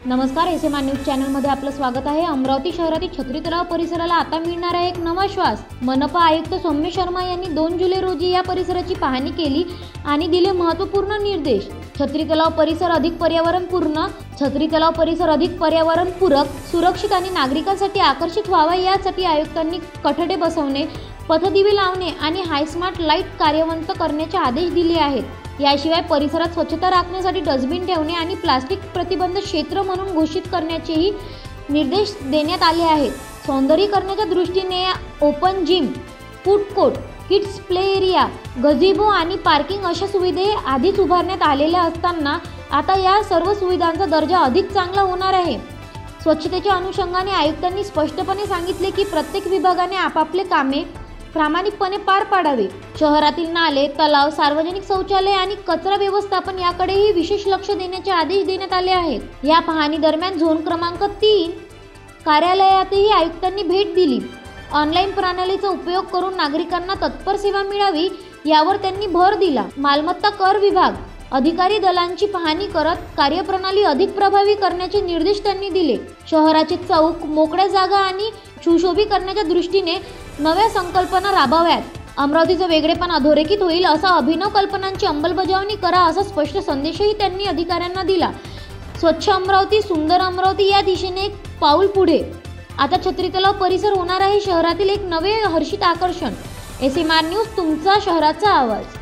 नमस्कार, ASMR news चॅनलमध्ये आपलं स्वागत आहे। अमरावती शहरातील छत्री तलाव परिसराला आता मिळणार आहे एक नवा श्वास। मनपा आयुक्त सौम्य शर्मा यांनी 2 जुलै रोजी या परिसराची पाहणी केली आणि दिले महत्त्वपूर्ण निर्देश। छत्री तलाव परिसर अधिक पर्यावरणपूरक, सुरक्षित आणि नागरिकांसाठी आकर्षित व्हावा यासाठी आयुक्तांनी कठडे बसवणे, पथदिवे लावणे आणि हायस्मार्ट लाईट कार्यन्वित करण्याचे आदेश दिले आहेत। याशिवाय परिसरात स्वच्छता राखण्यासाठी डस्टबिन ठेवणे आणि प्लास्टिक प्रतिबंध क्षेत्र म्हणून घोषित करण्याचेही निर्देश देण्यात आले आहेत। सौंदर्यीकरणाच्या दृष्टीने open gym, food court, kids play area, gazebo आणि पार्किंग अशा सुविधा आधीच उभारण्यात आलेल्या असताना आता या सर्व सुविधांचा दर्जा अधिक चांगला होणार आहे। स्वच्छतेच्या अनुषंगाने आयुक्तांनी स्पष्टपणे सांगितले की प्रत्येक विभागाने आपापले कामे प्रामाणिकपणे पार पाडावे। शहरातील नाले, तलाव, सार्वजनिक शौचालय आणि कचरा व्यवस्थापन याकडेही विशेष लक्ष देण्याचे आदेश देण्यात आले आहेत। या पाहणी दरम्यान झोन क्रमांक 3 कार्यालयातही आयुक्तांनी भेट दिली। ऑनलाईन प्रणालीचा उपयोग करून नागरिकांना तत्पर सेवा मिळावी यावर त्यांनी भर दिला। मालमत्ता कर विभाग अधिकारी दलांची पाहणी करत कार्यप्रणाली अधिक प्रभावी करण्याचे निर्देश त्यांनी दिले। शहराचे चौक, मोकळ्या जागा आणि सुशोभीकरणाच्या दृष्टीने नव्या संकल्पना राबवाव्यात। अमरावतीचे वेगळेपण अधोरेखित होईल अशा अभिनव कल्पनांची अंमलबजावणी करा असा स्पष्ट संदेशही त्यांनी अधिकाऱ्यांना दिला। स्वच्छ अमरावती, सुंदर अमरावती या दिशेने एक पाऊल पुढे। आता छत्री तलाव परिसर होणार आहे शहरातील एक नवे हर्षित आकर्षण। एसएमआर न्यूज, तुमचा शहराचा आवाज।